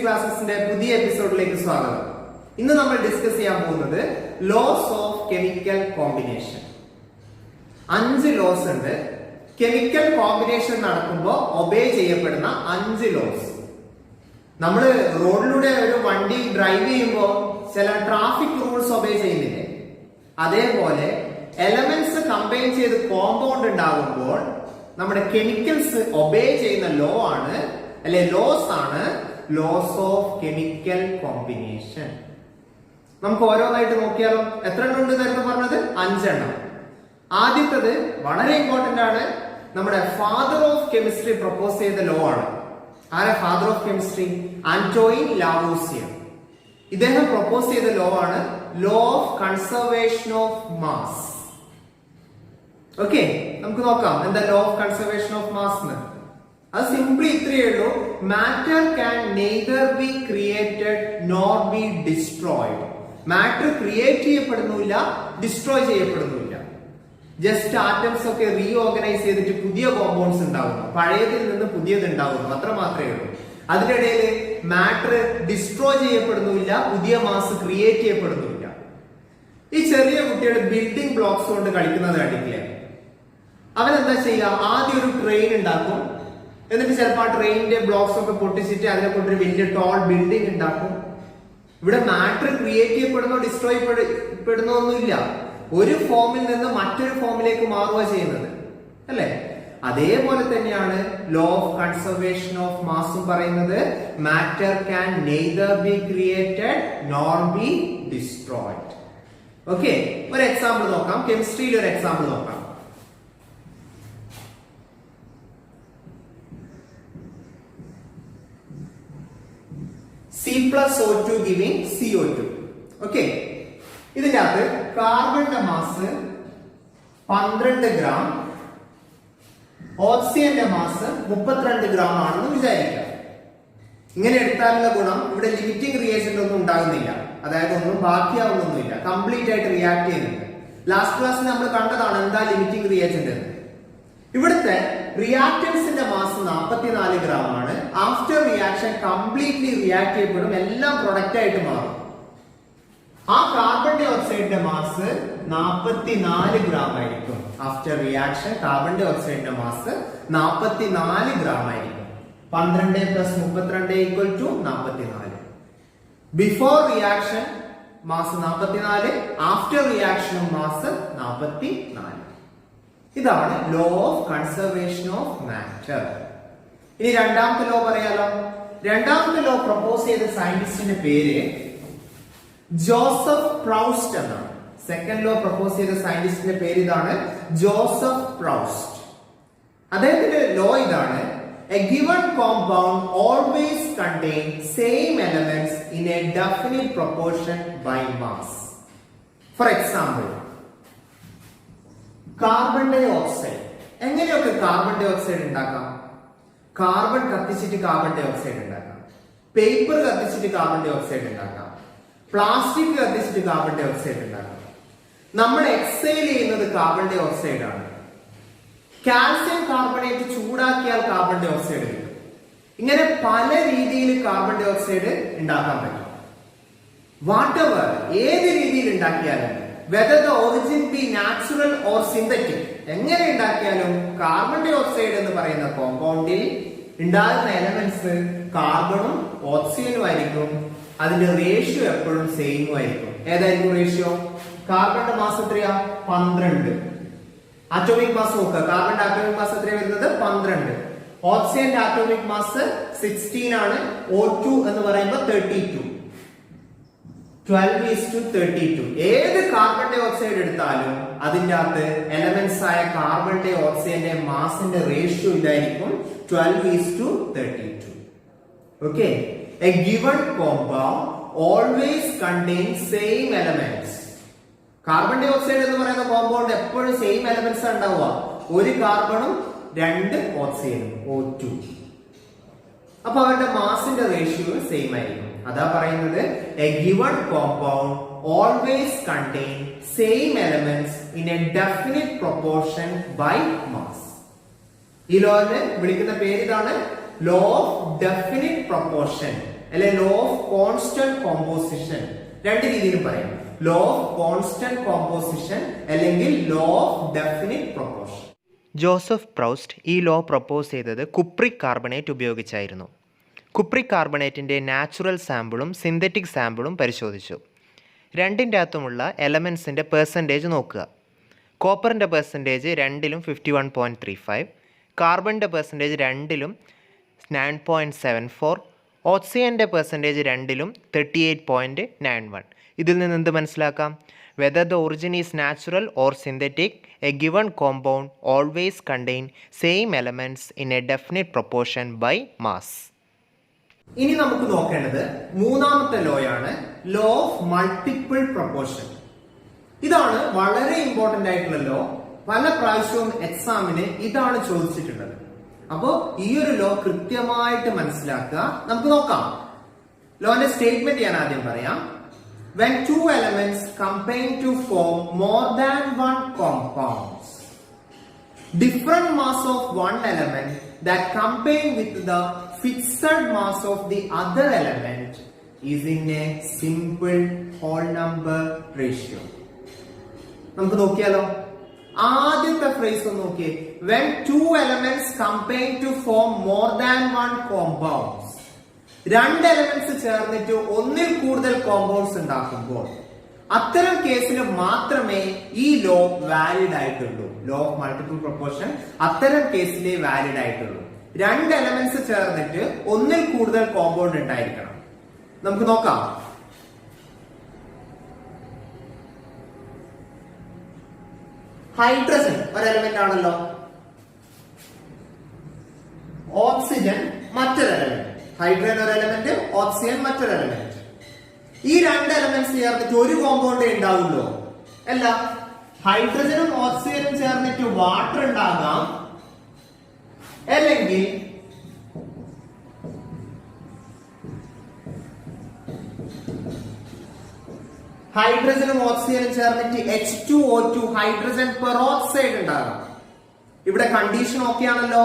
ക്ലാസ്സസിന്റെ പുതിയ എപ്പിസോഡിലേക്ക് സ്വാഗതം. ഇന്ന് നമ്മൾ ഡിസ്കസ് ചെയ്യാൻ പോകുന്നത് laws of chemical combination. 5 laws ഉണ്ട്. കെമിക്കൽ കോമ്പിനേഷൻ നടക്കുമ്പോൾ ഒബേ ചെയ്യപ്പെടുന്ന 5 ലോസ്. നമ്മൾ റോഡിലൂടെ ഒരു വണ്ടി ഡ്രൈവ് ചെയ്യുമ്പോൾ ചില ട്രാഫിക് റൂൾസ് ഒബേ ചെയ്യുന്നില്ലേ, അതേപോലെ എലമെന്റ്സ് കമ്പൈൻ ചെയ്ത് കോമ്പൗണ്ട് ഉണ്ടാകുമ്പോൾ നമ്മുടെ കെമിക്കൽസ് ഒബേ ചെയ്യുന്ന ലോ ആണ്, അല്ലെ ലോസ് ആണ് ലോസ് ഓഫ് കെമിക്കൽ കോമ്പിനേഷൻ. നമുക്ക് ഓരോന്നായിട്ട് നോക്കിയാലോ. എത്ര എണ്ണം ഉണ്ട് എന്ന് പറഞ്ഞത്? 5 എണ്ണം. ആദ്യത്തത് വളരെ ഇമ്പോർട്ടന്റ് ആണ്. നമ്മുടെ ഫാദർ ഓഫ് കെമിസ്ട്രി പ്രപ്പോസ് ചെയ്ത ലോ ആണ്. ആരാ ഫാദർ ഓഫ് കെമിസ്ട്രി? ആന്റോയിൻ ലാവൂസിയർ. ഇദ്ദേഹം പ്രപ്പോസ് ചെയ്ത ലോ ആണ് law of conservation of mass. Okay, നമുക്ക് നോക്കാം എന്താ law of conservation of mass എന്ന്. അത് സിംപ്ലി ഇത്രയേ ഉള്ളൂ. Matter can neither be created nor B destroyed. Matter create ചെയ്യപ്പെടുന്നില്ല, ഡിസ്ട്രോയ് ചെയ്യപ്പെടുന്നില്ല. ജസ്റ്റ് ആറ്റംസ് ഒക്കെ റീഓർഗനൈസ് ചെയ്തിട്ട് പുതിയ കോമ്പൗണ്ട്സ് ഉണ്ടാകുന്നു, പഴയതിൽ നിന്ന് പുതിയത് ഉണ്ടാകുന്നു, അത്ര മാത്രമേ ഉള്ളൂ. അതിനിടയിൽ മാറ്റർ ഡിസ്ട്രോയ് ചെയ്യപ്പെടുന്നില്ല, പുതിയ മാസ് ക്രിയേറ്റ് ചെയ്യപ്പെടുന്നില്ല. ഈ ചെറിയ കുട്ടികൾ ബിൽഡിംഗ് ബ്ലോക്സ് കൊണ്ട് കളിക്കുന്നത് കണ്ടിട്ടില്ലേ? അവനെന്താ ചെയ്യുക? ആദ്യം ഒരു ട്രെയിൻ ഉണ്ടാക്കും, എന്നിട്ട് ചിലപ്പോൾ ആ ട്രെയിനിന്റെ ബ്ലോക്സ് ഒക്കെ പൊട്ടിച്ചിട്ട് അതിനെ കൊണ്ടൊരു വലിയ ടോൾ ബിൽഡിംഗ് ഉണ്ടാക്കും. ഇവിടെ മാറ്റർ ക്രിയേറ്റ് ചെയ്യപ്പെടുന്നോ ഡിസ്ട്രോയ് പെടുന്നോ ഒന്നുമില്ല. ഒരു ഫോമിൽ നിന്ന് മറ്റൊരു ഫോമിലേക്ക് മാറുക ചെയ്യുന്നത്, അല്ലെ? അതേപോലെ തന്നെയാണ് ലോ ഓഫ് കൺസർവേഷൻ ഓഫ് മാസും പറയുന്നത്. Matter can neither be created nor B destroyed. Okay, ഒരു എക്സാമ്പിൾ നോക്കാം. കെമിസ്ട്രിയിൽ ഒരു എക്സാമ്പിൾ നോക്കാം. C+O2 giving CO2. ഓക്കെ, ഇതിന്റെ അകത്ത് കാർബണിന്റെ മാസ് 12 ഗ്രാം, ഓക്സിജന്റെ മാസ് 32 ഗ്രാം ആണെന്ന് വിചാരിക്കുക. ഇങ്ങനെ എടുത്താലുള്ള ഗുണം ഇവിടെ ലിമിറ്റിംഗ് റിയേജന്റ് ഒന്നും ഉണ്ടാകുന്നില്ല, അതായത് ഒന്നും ബാക്കിയാവുന്നൊന്നുമില്ല, കംപ്ലീറ്റ് ആയിട്ട് റിയാക്ട് ചെയ്യുന്നുണ്ട്. ലാസ്റ്റ് ക്ലാസ്സിൽ നമ്മൾ കണ്ടതാണ് എന്താ ലിമിറ്റിംഗ് റിയേജന്റ് എന്ന്. ഇവിടുത്തെ റിയാക്ടൻസിന്റെ മാസ് 44 ഗ്രാം ആണ്. ആഫ്റ്റർ റിയാക്ഷൻ കംപ്ലീറ്റ്ലി റിയാക്ട് ചെയ്യപ്പെടും, എല്ലാം പ്രൊഡക്റ്റ് ആയിട്ട് മാറും. ആ കാർബൺ ഡൈ ഓക്സൈഡിന്റെ മാസ് 44 ഗ്രാം ആയിരിക്കും. ആഫ്റ്റർ റിയാക്ഷൻ കാർബൺ ഡൈ ഓക്സൈഡിന്റെ മാസ് 44 ഗ്രാം ആയിരിക്കും. 12 + 32 = 44. Before reaction mass 44, after reaction mass 44. ഇതാണ് law of conservation of matter. ഇനി രണ്ടാമത്തെ ലോ പറയാലോ. രണ്ടാമത്തെ ലോ പ്രപ്പോസ് ചെയ്ത സയന്റിസ്റ്റിന്റെ പേര് ജോസഫ് പ്രൗസ്റ്റ് എന്നാണ്. സെക്കൻഡ് ലോ പ്രപ്പോസ് ചെയ്ത സയന്റിസ്റ്റിന്റെ പേര് ഇതാണ്, ജോസഫ് പ്രൗസ്റ്റ്. അദ്ദേഹത്തിന്റെ ലോ ഇതാണ്: a given compound always contain same elements in a definite proportion by mass. For example, carbon dioxide. എങ്ങനെയൊക്കെ കാർബൺ ഡൈ ഓക്സൈഡ് ഉണ്ടാക്കാം? കാർബൺ കത്തിച്ചിട്ട് കാർബൺ ഡൈ ഓക്സൈഡ് ഉണ്ടാക്കാം, പേപ്പർ കത്തിച്ചിട്ട് കാർബൺ ഡൈ ഓക്സൈഡ് ഉണ്ടാക്കാം, plastic കത്തിച്ചിട്ട് carbon dioxide ഉണ്ടാക്കാം. നമ്മൾ exhale ചെയ്യുന്നത് കാർബൺ ഡൈ ഓക്സൈഡ് ആണ്. Calcium carbonate ചൂടാക്കിയാൽ carbon dye oxide കിട്ടും. ഇങ്ങനെ പല രീതിയിൽ കാർബൺ ഡൈ ഓക്സൈഡ് ഉണ്ടാക്കാൻ പറ്റും. വാട്ടെവർ, ഏത് രീതിയിൽ ഉണ്ടാക്കിയാലും, whether the origin be natural or synthetic, എങ്ങനെ ഉണ്ടാക്കിയാലും കാർബൺ ഡൈ ഓക്സൈഡ് എന്ന് പറയുന്ന കോമ്പൗണ്ടിൽ ഉണ്ടാകുന്ന എലമെന്റ്സ് കാർബണും ഓക്സിജനും ആയിരിക്കും. അതിന്റെ റേഷ്യോ എപ്പോഴും സെയിം ആയിരിക്കും. ഏതായിരിക്കും റേഷ്യോ? കാർബണിന്റെ മാസ് എത്രയാ? 12. ആറ്റോമിക് മാസ് നോക്കുക. കാർബണിന്റെ ആറ്റോമിക് മാസ് എത്രയാണ് വരുന്നത്? 12. ഓക്സിജന്റെ ആറ്റോമിക് മാസ് 16 ആണ്. O2 എന്ന് പറയുമ്പോൾ 32. 12:32. ഏത് കാർബൺ ഡൈ ഓക്സൈഡ് എടുത്താലും അതിന്റെ അകത്ത് എലമെന്റ്സ് ആയ കാർബൺ ഡൈ ഓക്സൈഡിന്റെ മാസിന്റെ റേഷ്യോ ഇതായിരിക്കും, 12:32. Okay, a given compound always contain same elements. Carbon dioxide എന്ന് പറയുന്ന കോമ്പൗണ്ട് എപ്പോഴും സെയിം എലമെന്റ്സ് ഉണ്ടാവുക. ഒരു കാർബണും 2 ഓക്സിജനും, O2. അപ്പൊ അവരുടെ മാസിന്റെ റേഷ്യോ സെയിം ആയിരിക്കും. അതാ പറയുന്നത് a given compound always contain same elements in a definite proportion by mass. ഈ ലോനെ വിളിക്കുന്ന പേര് ഇതാണ്, ലോ ഓഫ് ഡെഫിനിറ്റ് പ്രൊപ്പോർഷൻ. അല്ലെ ലോ ഓഫ് കോൺസ്റ്റന്റ് കോമ്പോസിഷൻ, രണ്ട് രീതിയിലും പറയാം. ലോ ഓഫ് കോൺസ്റ്റന്റ് കോമ്പോസിഷൻ അല്ലെങ്കിൽ law of definite proportion. Joseph Proust ഈ ലോ പ്രൊപ്പോസ് ചെയ്തത് കുപ്രിക് കാർബണേറ്റ് ഉപയോഗിച്ചായിരുന്നു. കുപ്രിക് കാർബണേറ്റിൻ്റെ നാച്ചുറൽ സാമ്പിളും സിന്തറ്റിക് സാമ്പിളും പരിശോധിച്ചു. രണ്ടിൻ്റെ അകത്തുമുള്ള എലമെൻസിൻ്റെ പെർസെൻറ്റേജ് നോക്കുക. കോപ്പറിൻ്റെ പെർസെൻറ്റേജ് രണ്ടിലും 51.35, കാർബണിൻ്റെ പെർസെൻറ്റേജ് രണ്ടിലും 9.74, ഓക്സിജൻ്റെ പെർസെൻറ്റേജ് രണ്ടിലും 38.91. ഇതിൽ നിന്ന് എന്ത് മനസ്സിലാക്കാം? Whether the origin is natural or synthetic, a given compound always contain same elements in a definite proportion by mass. ഇനി നമുക്ക് നോക്കേണ്ടത് മൂന്നാമത്തെ ലോയാണ് ലോ ഓഫ് മൾട്ടിപ്പിൾ പ്രൊപ്പോർഷൻ. ഇതാണ് വളരെ ഇമ്പോർട്ടന്റ് ആയിട്ടുള്ള ലോ. പല പ്രാവശ്യവും എക്സാമിന് ഇതാണ് ചോദിച്ചിട്ടുള്ളത്. അപ്പോ ഈ ഒരു ലോ കൃത്യമായിട്ട് മനസ്സിലാക്കുക. നമുക്ക് നോക്കാം. ലോന്റെ സ്റ്റേറ്റ്മെന്റ് ഞാൻ ആദ്യം പറയാം. When two elements combine to form more than one compound, different mass of one element that combine with the fixed mass of the other element is in a simple whole number ratio. നമുക്ക് നോക്കിയാലോ. ആദ്യത്തെ phrase ഒന്ന് നോക്കിയേ. When two elements combine to form more than one compounds, രണ്ട് elements ചേർന്നിട്ട് ഒന്നിൽ കൂടുതൽ compounds ഉണ്ടാക്കുമ്പോൾ അത്തരം കേസിൽ മാത്രമേ ഈ ലോ വാലിഡ് ആയിട്ടുള്ളൂ. ലോ ഓഫ് മൾട്ടിപ്പിൾ പ്രൊപ്പോർഷൻ അത്തരം കേസിലേ വാലിഡ് ആയിട്ടുള്ളൂ. രണ്ട് എലമെന്റ്സ് ചേർന്നിട്ട് ഒന്നിൽ കൂടുതൽ കോമ്പൗണ്ട് ഉണ്ടായിരിക്കണം. നമുക്ക് നോക്കാം. ഹൈഡ്രജൻ ഒരു എലമെന്റ് ആണല്ലോ, ഓക്സിജൻ മറ്റൊരു എലമെന്റ്. ഹൈഡ്രജൻ ഒരു എലമെന്റ്, ഓക്സിജൻ മറ്റൊരു എലമെന്റ്. ഈ രണ്ട് എലമെന്റ്സ് ചേർന്നിട്ട് ഒരു കോമ്പൗണ്ടേ ഉണ്ടാവുള്ളൂ. അല്ല, ഹൈഡ്രജനും ഓക്സിജനും ചേർന്നിട്ട് വാട്ടർ ഉണ്ടാകാം, അല്ലെങ്കിൽ ഹൈഡ്രജനും ഓക്സിജനും ചേർന്നിട്ട് H2O2 ഹൈഡ്രജൻ പെറോക്സൈഡ് ഉണ്ടാകാം. ഇവിടെ കണ്ടീഷൻ ഓക്കെ ആണല്ലോ.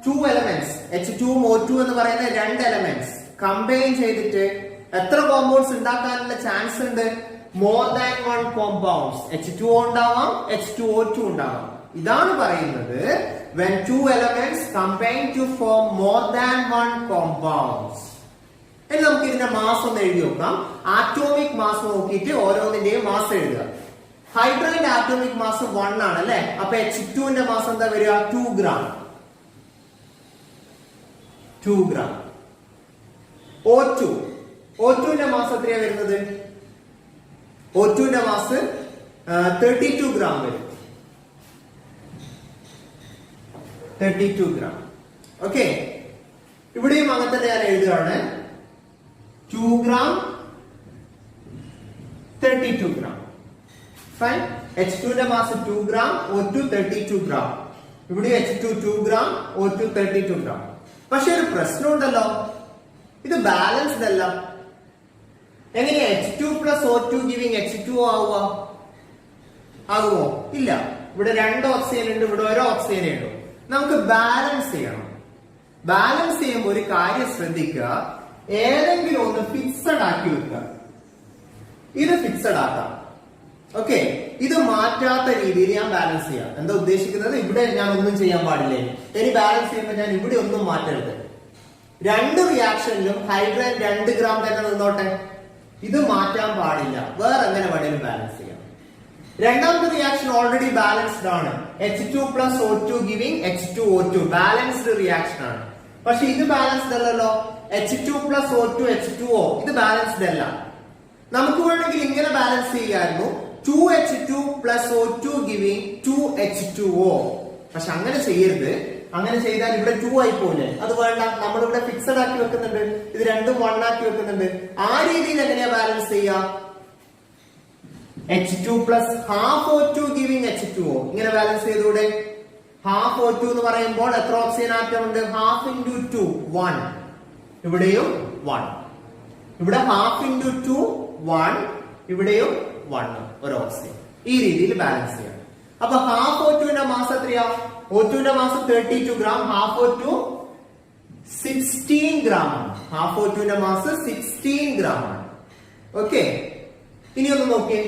ടു എലമെന്റ്സ് H2ഉം O2 എന്ന് പറയുന്ന രണ്ട് എലമെന്റ്സ് കമ്പൈൻ ചെയ്തിട്ട് എത്ര കോമ്പൗണ്ട്സ് ഉണ്ടാക്കാനുള്ള ചാൻസ് ഉണ്ട്? More than one compounds. H2O ഉണ്ടാവാം, H2O2 ഉണ്ടാവാം. ഇതാണ് പറയുന്നത് when two elements combine to form more than one compounds. ഇനി നമുക്ക് ഇതിന്റെ മാസ് ഒന്ന് എഴുതി നോക്കാം. ആറ്റോമിക് മാസ് നോക്കിയിട്ട് ഓരോന്നിന്റെയും മാസ് എഴുതുക. ഹൈഡ്രജന്റെ ആറ്റോമിക് മാസ് 1 ആണ് അല്ലെ. അപ്പൊ H2ന്റെ മാസ് എന്താ വരിക? 2 ഗ്രാം. 2 ഗ്രാം. O2ന്റെ മാസ് എത്രയാ വരുന്നത്? O2ന്റെ മാസ് 32 ഗ്രാം വരും. 32 ഗ്രാം. ഓക്കെ, ഇവിടെയും അങ്ങനെ തന്നെ ഞാൻ എഴുതുകയാണ്. 2 ഗ്രാം 32 ഗ്രാം. ഫൈൻ. H2ന്റെ മാസ് 2 ഗ്രാം, O2 32 ഗ്രാം. ഇവിടെ H2 2 ഗ്രാം, O2 32 ഗ്രാം. പക്ഷെ ഒരു പ്രശ്നമുണ്ടല്ലോ, ഇത് ബാലൻസ്ഡ് അല്ല. എങ്ങനെയാ H2 plus O2 giving H2O ആകുമോ? ഇല്ല. ഇവിടെ രണ്ട് ഓക്സിജൻ ഉണ്ട്, ഇവിടെ ഒരു ഓക്സിജനേ ഉള്ളൂ. നമുക്ക് ബാലൻസ് ചെയ്യണം. ബാലൻസ് ചെയ്യുമ്പോൾ ഒരു കാര്യം ശ്രദ്ധിക്കുക. ഏതെങ്കിലും ഒന്ന് ഫിക്സഡ് ആക്കി വെക്കുക. ഇത് ഫിക്സഡ് ആക്കാം. ഓക്കെ, ഇത് മാറ്റാത്ത രീതിയിൽ ഞാൻ ബാലൻസ് ചെയ്യാം. എന്താ ഉദ്ദേശിക്കുന്നത്? ഇവിടെ ഞാൻ ഒന്നും ചെയ്യാൻ പാടില്ലേ. ഇനി ബാലൻസ് ചെയ്യുമ്പോൾ ഞാൻ ഇവിടെ ഒന്നും മാറ്റരുത്. രണ്ട് റിയാക്ഷനിലും ഹൈഡ്രജൻ 2 ഗ്രാം തന്നെ നിന്നോട്ടെ. ഇത് മാറ്റാൻ പാടില്ല. വേറെ എങ്ങനെ വേണേലും ബാലൻസ് ചെയ്യാം. രണ്ടാമത്തെ റിയാക്ഷൻ ഓൾറെഡി ബാലൻസ്ഡ് ആണ്. H2 plus O2 giving H2O2 balanced reaction ആണ്. പക്ഷെ ഇത് ബാലൻസ്ഡ് അല്ലല്ലോ. H2 പ്ലസ് O2 H2O ഇത് ബാലൻസ്ഡ് അല്ല. നമുക്ക് വേണമെങ്കിൽ ഇങ്ങനെ ബാലൻസ് ചെയ്യാമായിരുന്നു. 2H2 plus O2 giving 2H2O. പക്ഷെ അങ്ങനെ ചെയ്യരുത്. അങ്ങനെ ചെയ്താൽ ഇവിടെ 2 ആയി പോലെ. അത് വേണ്ട. നമ്മളിവിടെ ഫിക്സഡ് ആക്കി വെക്കുന്നുണ്ട്. ഇത് രണ്ടും 1 ആക്കി വെക്കുന്നുണ്ട്. ആ രീതിയിൽ എങ്ങനെയാ ബാലൻസ് ചെയ്യാ? H2 plus half O2 giving H2O ഇങ്ങനെ ബാലൻസ് ചെയ്തൂടെ? ഹാഫ് O2 എന്ന് പറയുമ്പോൾ എത്ര ഓക്സിജൻ ആറ്റം ഉണ്ട്? Half into 2 1. ഇവിടെയും 1. ഇവിടെ ഹാഫ് ഇൻറ്റു 2 1. ഇവിടെയും 1 ഒരു ഓക്സിജൻ. ഈ രീതിയിൽ ബാലൻസ് ചെയ്യാം. അപ്പൊ ഹാഫ് O2ന്റെ മാസ് എത്രയാ? O2ന്റെ mass 32 gram. Half O2 16 gram ആണ്. ഹാഫ് O2ന്റെ മാസ് 16 ഗ്രാം ആണ്. ഓക്കെ, ഇനി ഒന്ന് നോക്കിയേ,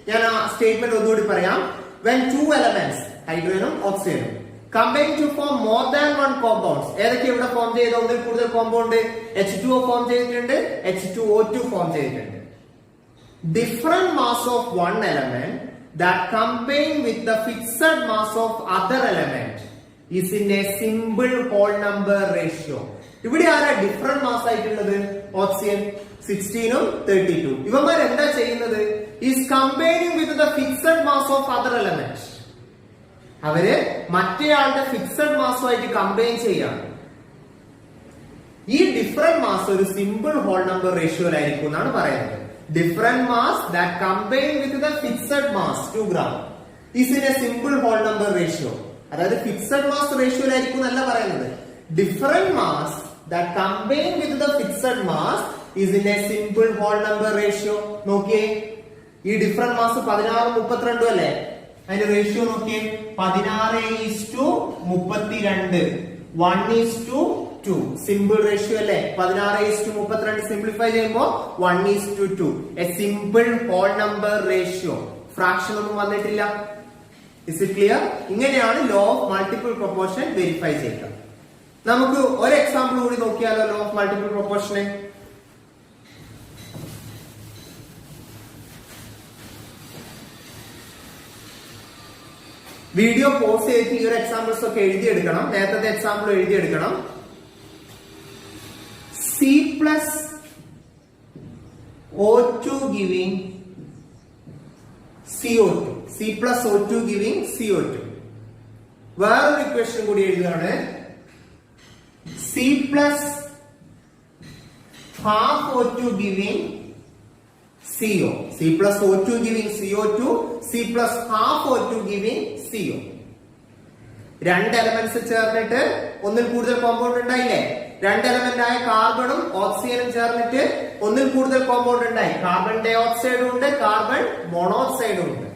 ഞാൻ ആ സ്റ്റേറ്റ്മെന്റ് ഒന്നുകൂടി പറയാം. when two elements ഹൈഡ്രജനും ഓക്സിജനും combine to form more than one compounds, ഏതൊക്കെ ഇവിടെ ഫോം ചെയ്ത ഒന്നിൽ കൂടുതൽ കോമ്പൗണ്ട് H2O ഫോം ചെയ്തിട്ടുണ്ട്, H2O2 ഫോം ചെയ്തിട്ടുണ്ട്. different mass of one element that combine with the fixed mass of other element is in a simple whole number ratio. ഇവിടെ ആരാ different mass ആയിട്ടുള്ളത്? ഓക്സിജൻ 16ഉം 32. ഇവന്മാർ എന്താ ചെയ്യുന്നത്? is combining with the fixed mass of other element. അവര് മറ്റേയാളുടെ fixed മാസുമായിട്ട് combine ചെയ്യാണ്. ഈ different mass ഒരു സിമ്പിൾ ഹോൾ നമ്പർ റേഷ്യോയിലായിരിക്കും എന്നാണ് പറയുന്നത്. Different mass that combine with the fixed mass 2 gram is in a simple whole number ratio. അതായത് fixed mass റേഷ്യോയിലായിരിക്കും എന്നല്ല പറയുന്നത്. Different mass that combine with the fixed mass is in a simple whole number ratio. നോക്കിയേ, ഈ different mass 16 32 അല്ലേ? അതിന്റെ ratio നോക്കിയേ, 16:32, 1:2. Simple ratio അല്ലേ? 16:32 simplify ചെയ്യുമ്പോൾ 1:2. A simple whole number ratio. Fraction ഒന്നും വന്നിട്ടില്ല. Is it clear? ഇങ്ങനെയാണ് law of multiple proportion verify ചെയ്യുക. നമുക്ക് ഒരു എക്സാമ്പിൾ കൂടി നോക്കിയാലോ ലോ ഓഫ് മൾട്ടിപ്പിൾ പ്രൊപ്പോർഷനെ. വീഡിയോ പോസ് ചെയ്ത് ഈ ഒരു എക്സാമ്പിൾസ് ഒക്കെ എഴുതിയെടുക്കണം. നേരത്തെ example എഴുതിയെടുക്കണം. C+O2 giving CO2. C+O2 giving CO2. വേറൊരു ഇക്വേഷൻ കൂടി എഴുതുകയാണ്. C+O2 giving CO. C+O2 giving CO2. C+O2 giving CO. രണ്ട് എലമെന്റ്സ് ചേർന്നിട്ട് ഒന്നിൽ കൂടുതൽ കോമ്പൗണ്ട് ഉണ്ടായില്ലേ? രണ്ട് എലമെന്റ് ആയ കാർബണും ഓക്സിജനും ചേർന്നിട്ട് ഒന്നിൽ കൂടുതൽ കോമ്പൗണ്ട് ഉണ്ടായി. കാർബൺ ഡൈ ഓക്സൈഡും ഉണ്ട്, കാർബൺ മോണോക്സൈഡും ഉണ്ട്.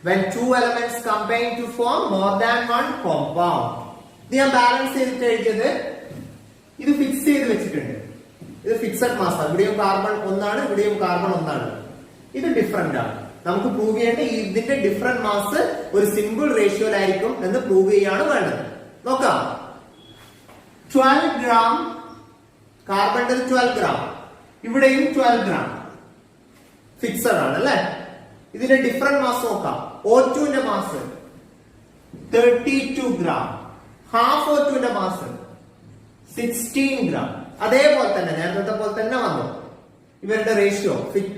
when two elements combine to form more than one compound. ഇത് ഞാൻ ബാലൻസ് ചെയ്തിട്ട് എഴുതിയത്. ഇത് ഫിക്സ് ചെയ്ത് വെച്ചിട്ടുണ്ട്. ഇത് ഫിക്സഡ് മാസ് ആണ്. ഇവിടെയും കാർബൺ ഒന്നാണ്, ഇവിടെയും കാർബൺ ഒന്നാണ്. ഇത് ഡിഫറെന്റ് ആണ്. നമുക്ക് പ്രൂവ് ചെയ്യേണ്ട ഇതിന്റെ ഡിഫറെന്റ് മാസ് ഒരു സിമ്പിൾ റേഷ്യോയിലായിരിക്കും എന്ന് പ്രൂവ് ചെയ്യാണ് വേണ്ടത്. നോക്കാം. 12 gram കാർബൺ 12 gram, ഇവിടെയും 12 gram. ഫിക്സഡ് ആണ് അല്ലെ? ഇതിന്റെ ഡിഫറെന്റ് മാസ് നോക്കാം. O2ന്റെ മാസ് 32 gram. ഹാഫ് O2ന്റെ മാസ് 16 gram. അതേപോലെ തന്നെ നേരത്തെ പോലെ തന്നെ വന്നു. ഇവരുടെ റേഷ്യോ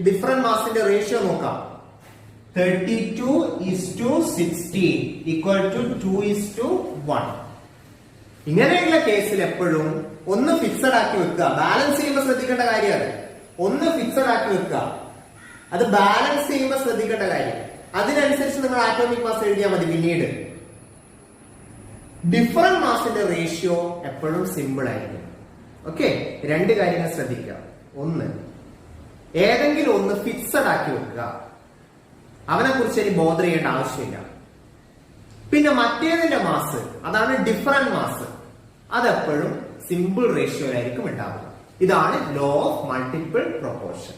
ഡിഫറെന്റ് മാസിന്റെ റേഷ്യോ നോക്കാം. 32:16 equal to 2:1. ഇങ്ങനെയുള്ള കേസിൽ എപ്പോഴും ഒന്ന് ഫിക്സഡ് ആക്കി വെക്കുക. ബാലൻസ് ചെയ്യുമ്പോൾ ശ്രദ്ധിക്കേണ്ട കാര്യമാണ്. ഒന്ന് ഫിക്സഡ് ആക്കി വെക്കുക. അത് ബാലൻസ് ചെയ്യുമ്പോൾ ശ്രദ്ധിക്കേണ്ട കാര്യം. അതിനനുസരിച്ച് നിങ്ങൾ ആറ്റോമിക് മാസ് എഴുതിയാൽ മതി. പിന്നീട് ഡിഫറെന്റ് മാസിന്റെ റേഷ്യോ എപ്പോഴും സിമ്പിൾ ആയിരിക്കും. ഓക്കെ, രണ്ട് കാര്യങ്ങൾ ശ്രദ്ധിക്കുക. ഒന്ന്, ഏതെങ്കിലും ഒന്ന് ഫിക്സഡ് ആക്കി വെക്കുക. അവനെ കുറിച്ച് ഇനി ബോധർ ചെയ്യേണ്ട ആവശ്യമില്ല. പിന്നെ മറ്റേതിന്റെ മാസ്, അതാണ് ഡിഫറെന്റ് മാസ്, അതെപ്പോഴും സിമ്പിൾ റേഷ്യോയിലായിരിക്കും ഉണ്ടാവുക. ഇതാണ് ലോ ഓഫ് മൾട്ടിപ്പിൾ പ്രൊപ്പോർഷൻ.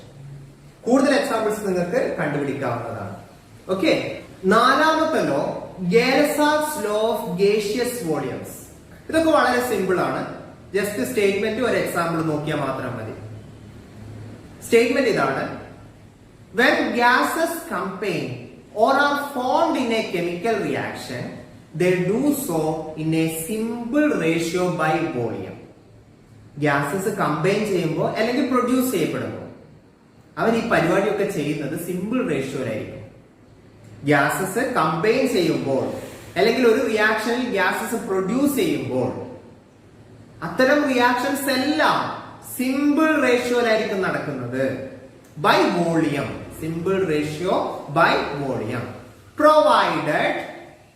കൂടുതൽ എക്സാമ്പിൾസ് നിങ്ങൾക്ക് കണ്ടുപിടിക്കാവുന്നതാണ്. ഓക്കെ, നാലാമത്തെ law Gay Lussac's law of gaseous volumes. ഇതൊക്കെ വളരെ സിമ്പിൾ ആണ്. ജസ്റ്റ് സ്റ്റേറ്റ്മെന്റ് ഒരു എക്സാമ്പിൾ നോക്കിയാൽ മാത്രം മതി. സ്റ്റേറ്റ്മെന്റ് ഇതാണ്: when gases combine or are formed in a chemical reaction, they do so in a simple ratio by volume. Gases combine ചെയ്യുമ്പോൾ അല്ലെങ്കിൽ പ്രൊഡ്യൂസ് ചെയ്യപ്പെടുമ്പോൾ അവർ ഈ പരിപാടിയൊക്കെ ചെയ്യുന്നത് സിമ്പിൾ റേഷ്യോയിലായിരിക്കും. ഗ്യാസസ് കമ്പൈൻ ചെയ്യുമ്പോൾ അല്ലെങ്കിൽ ഒരു റിയാക്ഷനിൽ ഗ്യാസസ് പ്രൊഡ്യൂസ് ചെയ്യുമ്പോൾ അത്തരം റിയാക്ഷൻസ് എല്ലാം സിമ്പിൾ റേഷ്യോയിലായിരിക്കും നടക്കുന്നത്. By volume, simple ratio by volume. Provided,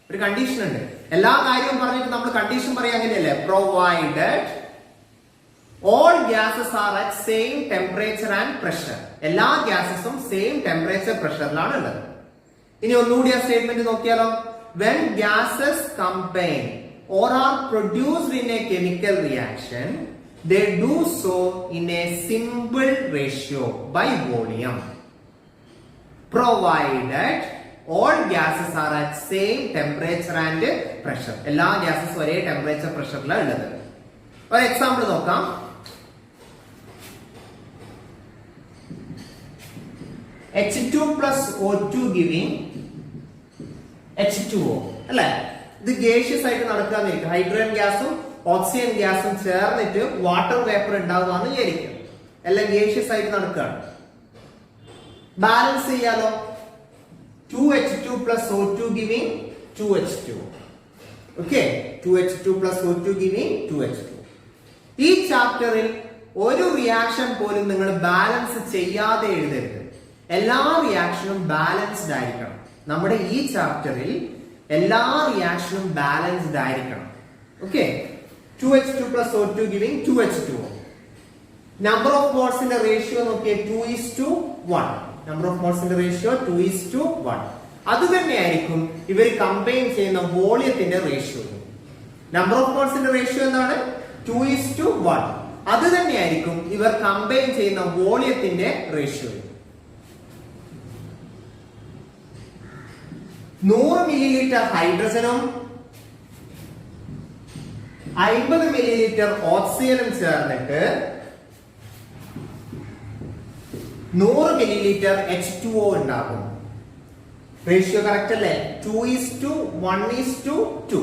ഒരു കണ്ടീഷൻ ഉണ്ട്. എല്ലാ കാര്യവും പറഞ്ഞിട്ട് നമ്മൾ കണ്ടീഷൻ പറയാൻ അങ്ങനെയല്ലേ? Provided all gases are at same temperature and pressure. എല്ലാ ഗ്യാസസും സെയിം ടെമ്പറേച്ചർ പ്രഷറിലാണ് ഉള്ളത്. ഇനി ഒന്നുകൂടി ആ സ്റ്റേറ്റ്മെന്റ് നോക്കിയാലോ. when gases combine or are produced in a chemical reaction, they do so in a simple ratio by volume, provided all gases are at same temperature and pressure. എല്ലാ gases ഒരേ temperature പ്രഷറിലാണ് ഉള്ളത്. ഒരു example നോക്കാം. H2 plus O2 giving H2O അല്ലെ? ഇത് gaseous ആയിട്ട് നടക്കാന്നിരിക്കും. Hydrogen ഗ്യാസും oxygen ഗ്യാസും ചേർന്നിട്ട് വാട്ടർ വേപ്പർ ഉണ്ടാവുകയെന്ന് വിചാരിക്കും. എല്ലാം ഗേഷ്യസ് ആയിട്ട് നടക്കുകയാണ്. ബാലൻസ് ചെയ്യാലോ. 2H2 plus O2 giving 2H2. Okay, 2H2 plus O2 giving 2H2. ഈ ചാപ്റ്ററിൽ ഒരു റിയാക്ഷൻ പോലും നിങ്ങൾ ബാലൻസ് ചെയ്യാതെ എഴുതരുത്. എല്ലാ റിയാക്ഷനും ബാലൻസ്ഡ് ആയിരിക്കണം. നമ്മുടെ ഈ ചാപ്റ്ററിൽ എല്ലാ റിയാക്ഷനും ബാലൻസ്ഡ് ആയിരിക്കണം. Okay, 2H2 plus O2 giving 2H2O. Number of മോൾസിന്റെ റേഷ്യോ നോക്കിയേ, 2:1. നമ്പർ ഓഫ് മോൾസിന്റെ റേഷ്യോ 2:1. അത് തന്നെയായിരിക്കും ഇവർ കമ്പൈൻ ചെയ്യുന്ന വോളിയത്തിന്റെ റേഷ്യോ. നമ്പർ ഓഫ് മോൾസിന്റെ റേഷ്യോ എന്താണ്? 2:1. അത് തന്നെയായിരിക്കും ഇവർ കമ്പൈൻ ചെയ്യുന്ന വോളിയത്തിന്റെ റേഷ്യോ. 100 മില്ലിലിറ്റർ ഹൈഡ്രജനും 50 മില്ലിലിറ്റർ ഓക്സിജനും ചേർന്നിട്ട് 100 മില്ലിലിറ്റർ H2O ഉണ്ടാകും. റേഷ്യോ കറക്റ്റ് അല്ലേ? 2:1:2.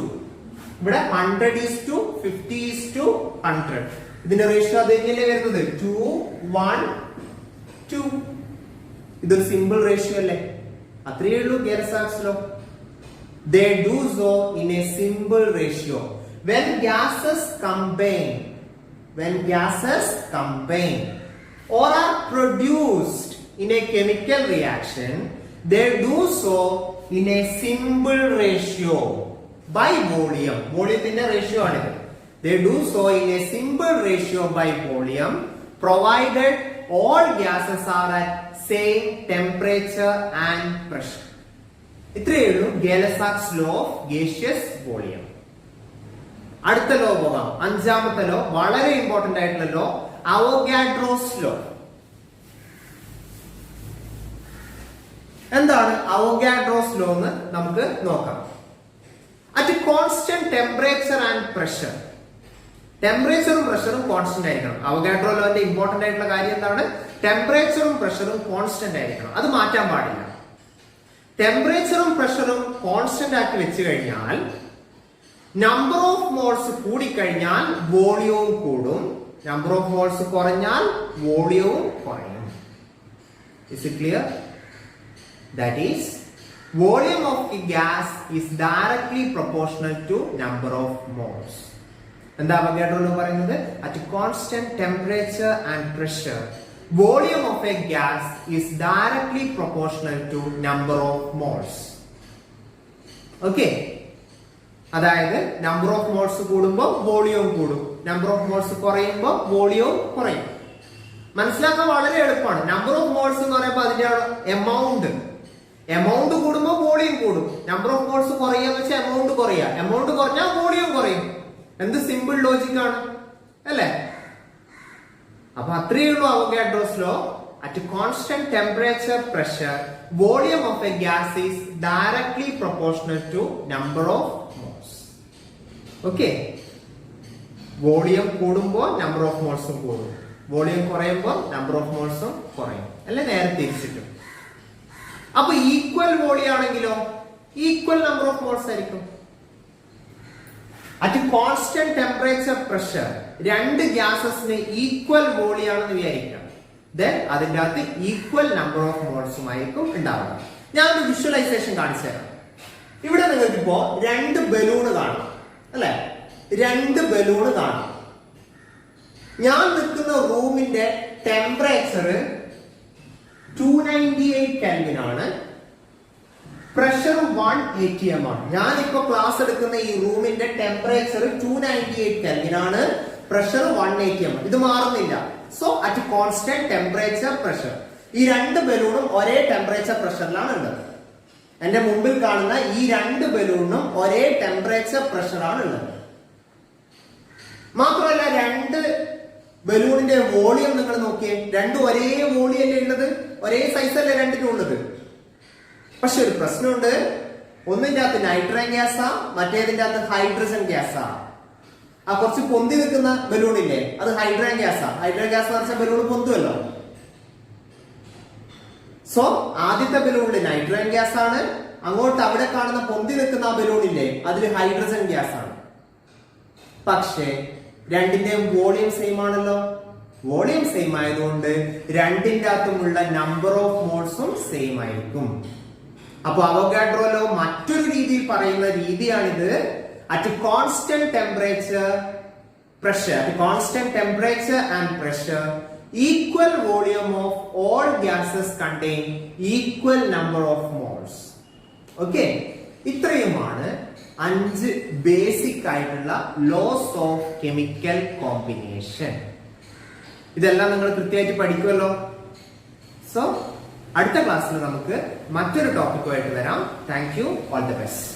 ഇവിടെ 100:50:100. ഇതിന്റെ റേഷ്യോ അത് എങ്ങനെയല്ലേ വരുന്നത്? 2:1:2. ഇതൊരു സിമ്പിൾ റേഷ്യോ അല്ലേ? അത്രയേ ഉള്ളൂ. ഗെർസാക്സ് law. They do so in a simple ratio. When gases combine or are produced in a chemical reaction, they do so in a simple ratio by volume. Volume ratio ആണ്. They do so in a simple ratio by volume, provided all gases are at same temperature and pressure. ഇത്രയേ ഉള്ളൂ ഗെലസാക്സ് law of gaseous volume. അടുത്ത law പോകാം. അഞ്ചാമത്തെ law, വളരെ important ആയിട്ടുള്ള law, അവോഗാഡ്രോസ് law. എന്താണ് അവോഗാഡ്രോസ് law എന്ന് നമുക്ക് നോക്കാം. At constant temperature and pressure, ടെമ്പറേച്ചറും പ്രഷറും കോൺസ്റ്റന്റ് ആയിരിക്കണം. അവോഗാഡ്രോ ലോന്റെ ഇമ്പോർട്ടന്റ് ആയിട്ടുള്ള കാര്യം എന്താണ്? ടെമ്പറേച്ചറും പ്രഷറും കോൺസ്റ്റന്റ് ആയിരിക്കണം. അത് മാറ്റാൻ പാടില്ല. ടെമ്പറേച്ചറും പ്രഷറും കോൺസ്റ്റന്റ് ആക്കി വെച്ച് കഴിഞ്ഞാൽ നമ്പർ ഓഫ് മോൾസ് കൂടിക്കഴിഞ്ഞാൽ വോളിയവും കൂടും, നമ്പർ ഓഫ് മോൾസ് കുറഞ്ഞാൽ വോളിയവും കുറയും. Is it clear? That is, volume of a gas is directly proportional to number of moles. എന്താ അവോഗാഡ്രോ ലോ പറയുന്നത്? At constant temperature and pressure, volume of a gas is directly proportional to number of moles. Okay, അതായത് number of moles കൂടുമ്പോൾ volume കൂടും, number of moles കുറയുമ്പോൾ volume കുറയും. മനസ്സിലാക്കാൻ വളരെ എളുപ്പമാണ്. നമ്പർ ഓഫ് മോൾസ് എന്ന് പറയുമ്പോൾ അതിന്റെ എമൗണ്ട് കൂടുമ്പോൾ വോളിയം കൂടും. നമ്പർ ഓഫ് മോൾസ് കുറയാന്ന് വെച്ചാൽ എമൗണ്ട് കുറയുക, എമൗണ്ട് കുറഞ്ഞാൽ വോളിയം കുറയും. എന്ത് സിമ്പിൾ ലോജിക് ആണ് അല്ലേ? അപ്പൊ അത്രയേ ഉള്ളൂ Avogadro's law. At constant temperature pressure, volume of a gas is directly proportional to number of moles. Okay, volume കൂടുമ്പോൾ നമ്പർ ഓഫ് മോൾസും കൂടും, വോളിയം കുറയുമ്പോൾ നമ്പർ ഓഫ് മോൾസും കുറയും, അല്ലെ? നേരെ തിരിച്ചിട്ടും. അപ്പൊ ഈക്വൽ വോളിയം ആണെങ്കിലോ ഈക്വൽ നമ്പർ ഓഫ് മോൾസ് ആയിരിക്കും. അറ്റ് കോൺസ്റ്റന്റ് ടെമ്പറേച്ചർ പ്രഷർ രണ്ട് ഗ്യാസസിന് ഈക്വൽ വോളിയം ആണെന്ന് വിചാരിക്കാം. ദെൻ അതിൻ്റെ അകത്ത് ഈക്വൽ നമ്പർ ഓഫ് മോൾസുമായിരിക്കും ഉണ്ടാവുക. ഞാനൊരു വിഷ്വലൈസേഷൻ കാണിച്ചു തരാം. ഇവിടെ നിങ്ങൾക്ക് ഇപ്പോ രണ്ട് ബലൂണ് കാണാം അല്ലെ? രണ്ട് ബലൂണ് കാണാം. ഞാൻ നിൽക്കുന്ന റൂമിന്റെ ടെമ്പറേച്ചർ 298 കെൽവിൻ ആണ്, പ്രഷർ 180 ആണ്. ഞാനിപ്പോ ക്ലാസ് എടുക്കുന്ന ഈ റൂമിന്റെ ടെമ്പറേച്ചർ 298 കെൽവിൻ ആണ്, പ്രഷർ 180 ആണ്. ഇത് മാറുന്നില്ല. So at constant temperature pressure ഈ രണ്ട് ബലൂണും ഒരേ ടെമ്പറേച്ചർ പ്രഷറിലാണ് ഉള്ളത്. എന്റെ മുമ്പിൽ കാണുന്ന ഈ രണ്ട് ബലൂണിനും ഒരേ ടെമ്പറേച്ചർ പ്രഷറാണ് ഉള്ളത്. മാത്രമല്ല രണ്ട് ബലൂണിന്റെ വോളിയം നിങ്ങൾ നോക്കിയേ, രണ്ടും ഒരേ വോളിയം അല്ലേ ഉള്ളത്, ഒരേ സൈസ് അല്ലേ രണ്ടിനും ഉള്ളത്. പക്ഷെ ഒരു പ്രശ്നമുണ്ട്, ഒന്നിന്റെ അകത്ത് നൈട്രജൻ ഗ്യാസാ, മറ്റേതിന്റെ അകത്ത് ഹൈഡ്രജൻ ഗ്യാസാ. ആ കുറച്ച് പൊന്തി നിൽക്കുന്ന ബലൂൺ ഇല്ലേ, അത് ഹൈഡ്രജൻ ഗ്യാസാ. ഹൈഡ്രജൻ ഗ്യാസ് എന്ന് വെച്ചാൽ ബലൂൺ പൊന്തുമല്ലോ. സോ ആദ്യത്തെ ബലൂണിൽ നൈട്രജൻ ഗ്യാസ് ആണ്, അങ്ങോട്ട് അവിടെ കാണുന്ന പൊന്തി നിൽക്കുന്ന ആ ബലൂൺ ഇല്ലേ, അതിൽ ഹൈഡ്രജൻ ഗ്യാസ് ആണ്. പക്ഷേ രണ്ടിന്റെയും വോളിയം സെയിം ആണല്ലോ. വോളിയം സെയിം ആയതുകൊണ്ട് രണ്ടിന്റെ അകത്തുമുള്ള നമ്പർ ഓഫ് മോൾസും സെയിം ആയിരിക്കും. അപ്പൊ അവഗാഡ്രോ ലോ മറ്റൊരു രീതിയിൽ പറയുന്ന രീതിയാണിത്. At constant temperature and pressure equal volume of all gases contain equal number of moles. Okay, ഇത്രയുമാണ് 5 ബേസിക് ആയിട്ടുള്ള ലോസ് ഓഫ് കെമിക്കൽ കോമ്പിനേഷൻ. ഇതെല്ലാം നിങ്ങൾ കൃത്യമായിട്ട് പഠിക്കുമല്ലോ. സോ അടുത്ത ക്ലാസ്സിൽ നമുക്ക് മറ്റൊരു ടോപ്പിക്കുമായിട്ട് വരാം. Thank you, all the best.